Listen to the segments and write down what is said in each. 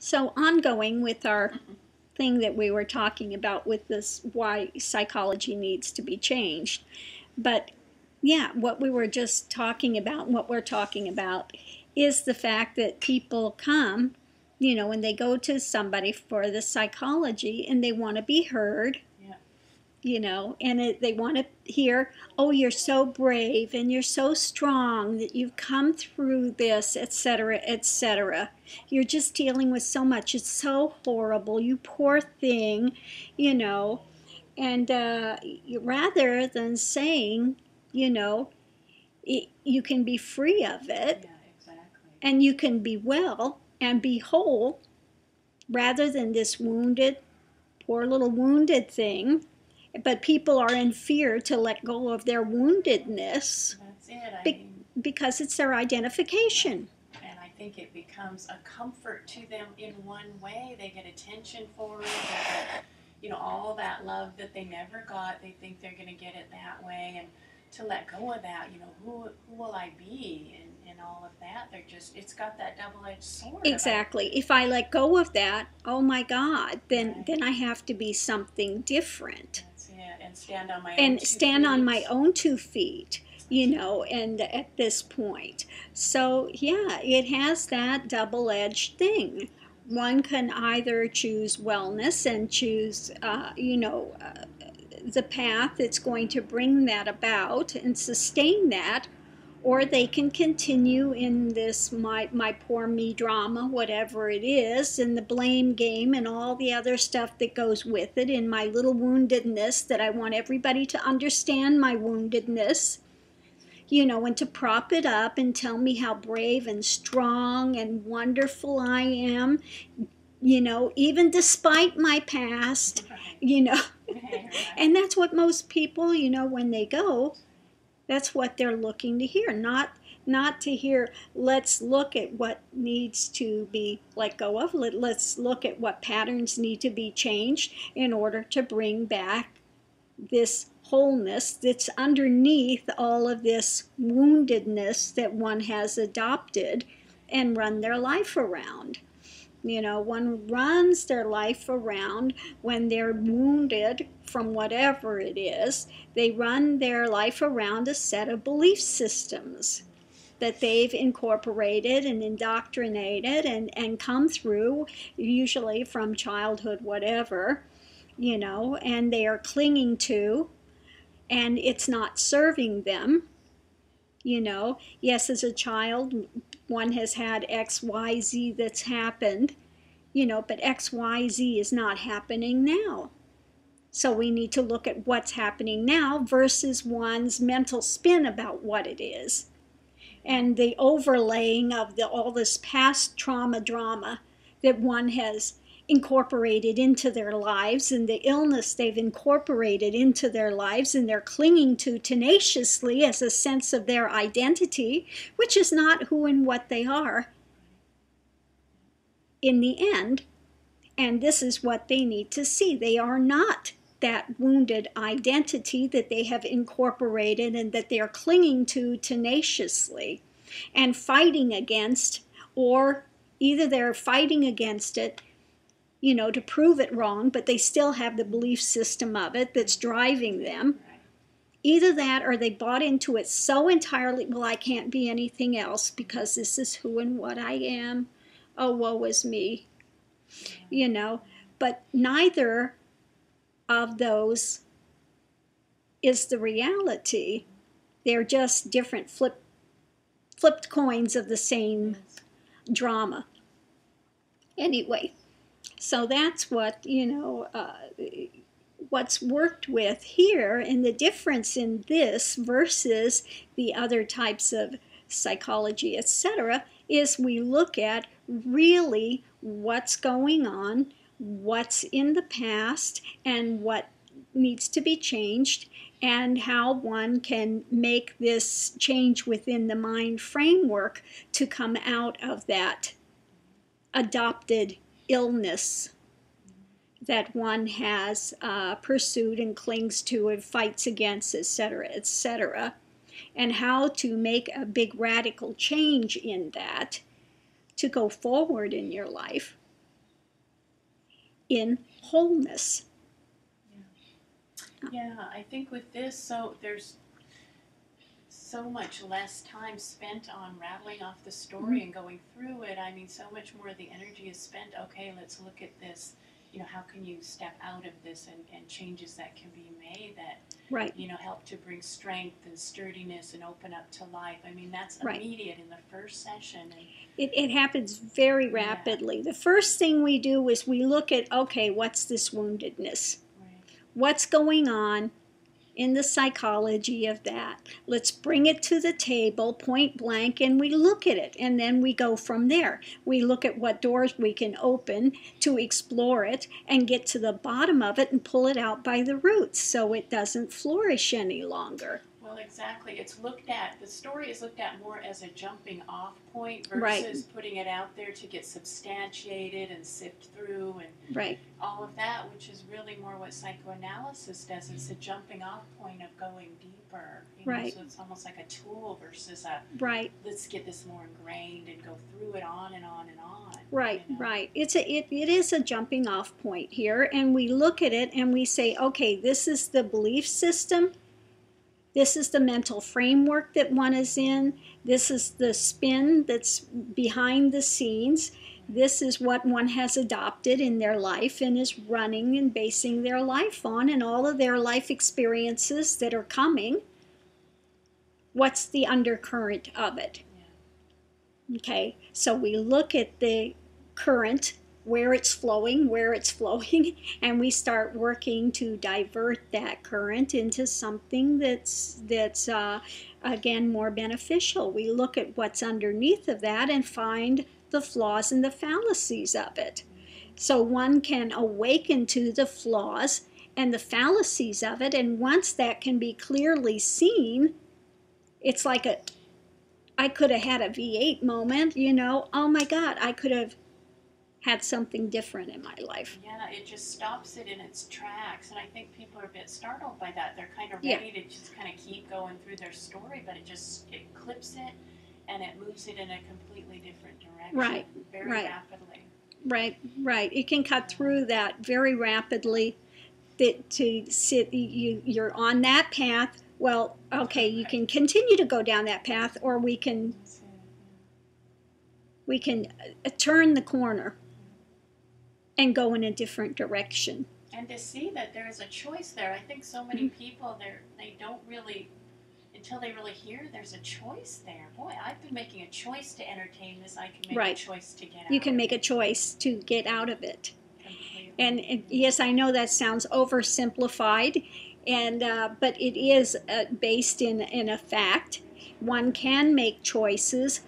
So ongoing with our thing that we were talking about with this, why psychology needs to be changed. But yeah, what we were just talking about, what we're talking about, is the fact that people come, when they go to somebody for the psychology and they want to be heard, and they want to hear, oh, you're so brave and you're so strong that you've come through this, etc., etc. You're just dealing with so much. It's so horrible, you poor thing, and rather than saying, you can be free of it, and you can be well and be whole, rather than this wounded, poor little wounded thing. But people are in fear to let go of their woundedness. That's it. Because it's their identification. And I think it becomes a comfort to them in one way. They get attention for it. They get, all that love that they never got. They think they're going to get it that way. And to let go of that, who will I be? And all of that. It's got that double-edged sword. Exactly. If I let go of that, oh my God, then I have to be something different. That's it. And stand on my own 2 feet. And at this point. So, yeah, it has that double-edged thing. One can either choose wellness and choose, the path that's going to bring that about and sustain that, or they can continue in this my poor me drama, whatever it is, and the blame game and all the other stuff that goes with it, in my little woundedness, that I want everybody to understand my woundedness, and to prop it up and tell me how brave and strong and wonderful I am, even despite my past, And that's what most people, when they go, that's what they're looking to hear, not to hear, let's look at what needs to be let go of. Let's look at what patterns need to be changed in order to bring back this wholeness that's underneath all of this woundedness that one has adopted and run their life around. One runs their life around when they're wounded from whatever it is. They run their life around a set of belief systems that they've incorporated and indoctrinated and come through, usually from childhood, whatever, and they are clinging to, and it's not serving them. Yes, as a child, one has had XYZ that's happened, but XYZ is not happening now. So we need to look at what's happening now versus one's mental spin about what it is. And the overlaying of all this past trauma drama that one has incorporated into their lives, and the illness they've incorporated into their lives, and they're clinging to tenaciously as a sense of their identity, which is not who and what they are in the end. And this is what they need to see. They are not that wounded identity that they have incorporated and that they are clinging to tenaciously and fighting against, or either they're fighting against it, to prove it wrong, but they still have the belief system of it that's driving them. Either that, or they bought into it so entirely, well, I can't be anything else because this is who and what I am. Oh, woe is me. But neither of those is the reality. They're just different flipped coins of the same drama. Anyway, so that's what, what's worked with here, and the difference in this versus the other types of psychology, etc., is we look at really what's going on, what's in the past, and what needs to be changed, and how one can make this change within the mind framework to come out of that adopted illness that one has pursued and clings to and fights against, etc., etc., and how to make a big radical change in that to go forward in your life. in wholeness. Yeah, I think with this, so there's so much less time spent on rattling off the story and going through it. I mean, so much more of the energy is spent, okay, let's look at this. You know, how can you step out of this and changes that can be made that, Right. you know, help to bring strength and sturdiness and open up to life. I mean, that's Right. immediate in the first session. And it happens very rapidly. The first thing we do is we look at, okay, what's this woundedness? right, What's going on in the psychology of that? Let's bring it to the table point blank and we look at it, and then we go from there. We look at what doors we can open to explore it and get to the bottom of it and pull it out by the roots so it doesn't flourish any longer. well, exactly. It's looked at, the story is looked at more as a jumping off point Right. versus putting it out there to get substantiated and sift through and Right. all of that, which is really more what psychoanalysis does. It's a jumping off point of going deeper. You know? Right. So it's almost like a tool versus a, Right. let's get this more ingrained and go through it on and on and on. Right, you know? right. It is a jumping off point here, and we look at it and we say, okay, this is the belief system. This is the mental framework that one is in. This is the spin that's behind the scenes. This is what one has adopted in their life and is running and basing their life on, and all of their life experiences that are coming. What's the undercurrent of it? Okay, so we look at the current, where it's flowing, and we start working to divert that current into something that's again more beneficial. We look at what's underneath of that and find the flaws and the fallacies of it. So one can awaken to the flaws and the fallacies of it, and once that can be clearly seen, it's like I could have had a V8 moment, you know, oh my God, I could have had something different in my life. Yeah, it just stops it in its tracks, and I think people are a bit startled by that. They're kind of Yeah. ready to just kind of keep going through their story, but it clips it and it moves it in a completely different direction. Right, Very right. rapidly. Right, right. It can cut through that very rapidly. You're on that path. Well, okay, you can continue to go down that path, or we can turn the corner and go in a different direction. And to see that there is a choice there. I think so many people, they don't really, until they really hear there's a choice there. Boy, I've been making a choice to entertain this. I can make Right. a choice to get out. You can of make a it choice to get out of it. completely. And yes, I know that sounds oversimplified, but it is based in a fact. One can make choices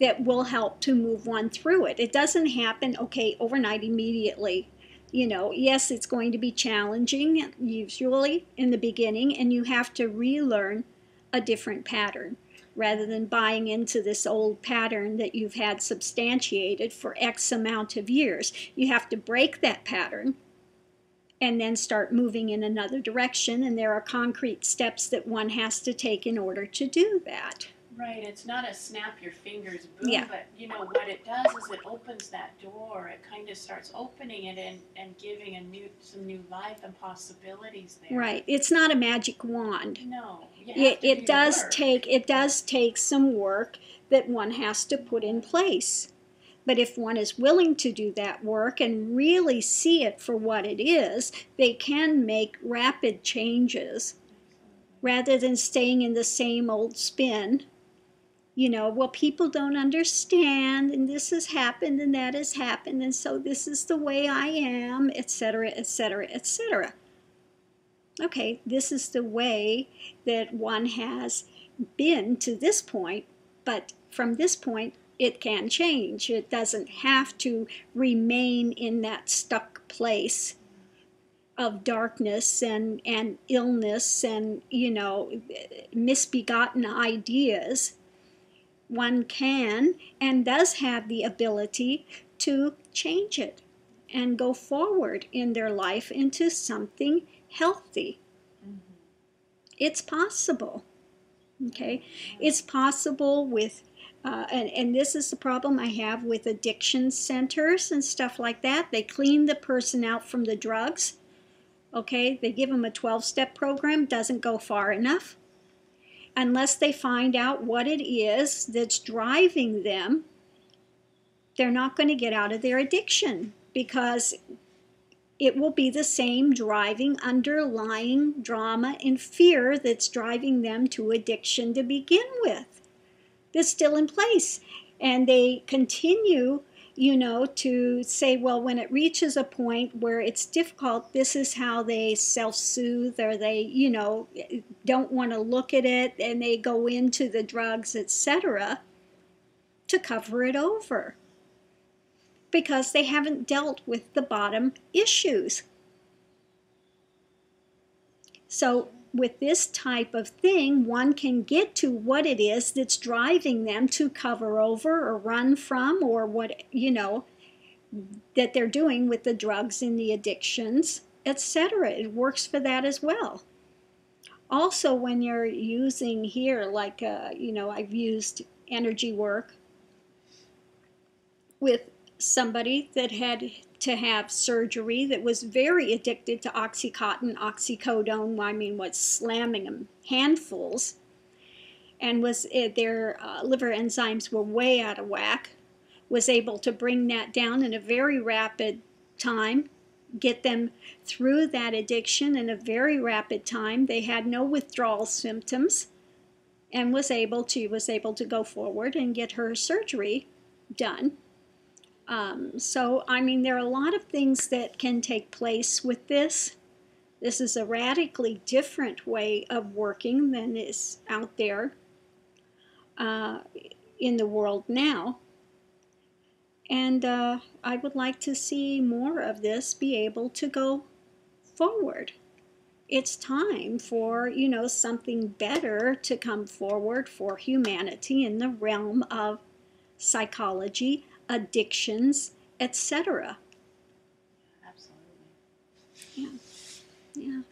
that will help to move one through it. It doesn't happen, okay, overnight, immediately. You know, yes, it's going to be challenging, usually in the beginning, and you have to relearn a different pattern rather than buying into this old pattern that you've had substantiated for X amount of years. You have to break that pattern and then start moving in another direction, and there are concrete steps that one has to take in order to do that. Right, it's not a snap your fingers boom, Yeah. but you know what it does is it opens that door. It kind of starts opening it and giving some new life and possibilities there. Right. It's not a magic wand. No, you have to do It the work. does take some work that one has to put in place. But if one is willing to do that work and really see it for what it is, they can make rapid changes rather than staying in the same old spin. You know, well, people don't understand, and this has happened, and that has happened, and so this is the way I am, etc., etc., etc. Okay, this is the way that one has been to this point, but from this point, it can change. It doesn't have to remain in that stuck place of darkness and illness and, you know, misbegotten ideas. One can and does have the ability to change it and go forward in their life into something healthy. It's possible. Okay, it's possible with And this is the problem I have with addiction centers and stuff like that. They clean the person out from the drugs. Okay, they give them a 12-step program, doesn't go far enough. Unless they find out what it is that's driving them, they're not going to get out of their addiction, because it will be the same driving underlying drama and fear that's driving them to addiction to begin with. That's still in place. And they continue, to say, well, when it reaches a point where it's difficult, this is how they self-soothe, or they, don't want to look at it, and they go into the drugs, etc., to cover it over, because they haven't dealt with the bottom issues. So with this type of thing, one can get to what it is that's driving them to cover over or run from, or what, that they're doing with the drugs and the addictions, etc. It works for that as well. Also, when you're using here, like, I've used energy work with somebody that had to have surgery, that was very addicted to Oxycontin, oxycodone, was slamming them handfuls, and was their liver enzymes were way out of whack, was able to bring that down in a very rapid time, get them through that addiction in a very rapid time. They had no withdrawal symptoms, and was able to go forward and get her surgery done. So, there are a lot of things that can take place with this. This is a radically different way of working than is out there in the world now. And I would like to see more of this be able to go forward. It's time for, something better to come forward for humanity in the realm of psychology, addictions, etc. Absolutely. Yeah.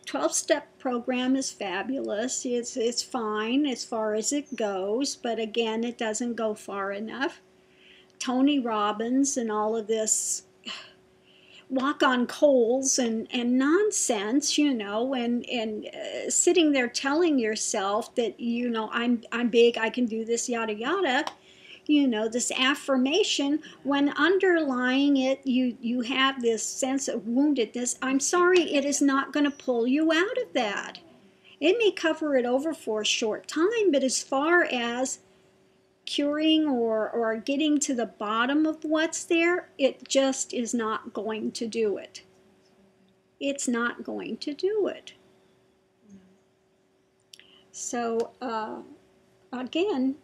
12-step program is fabulous. It's fine as far as it goes, but again, it doesn't go far enough. Tony Robbins and all of this walk on coals and nonsense, and sitting there telling yourself that, I'm big, I can do this, yada yada. This affirmation, when underlying it, you have this sense of woundedness. I'm sorry, it is not going to pull you out of that. It may cover it over for a short time, but as far as curing or getting to the bottom of what's there, it just is not going to do it. It's not going to do it. So, again,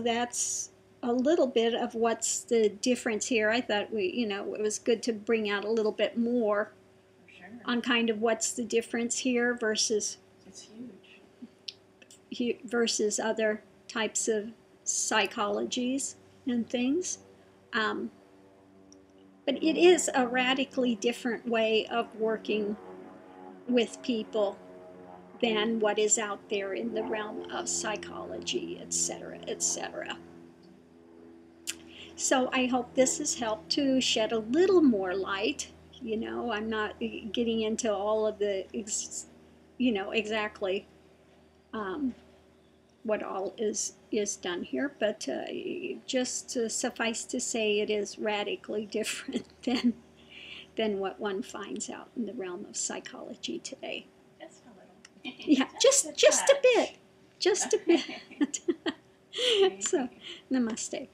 that's a little bit of what's the difference here. I thought it was good to bring out a little bit more on kind of what's the difference here versus it's huge. Versus other types of psychologies and things. But it is a radically different way of working with people than what is out there in the realm of psychology, etc., etc. So I hope this has helped to shed a little more light. I'm not getting into all of the, exactly what all is done here, but just suffice to say, it is radically different than what one finds out in the realm of psychology today. Just a little. Yeah, just a bit. So, namaste.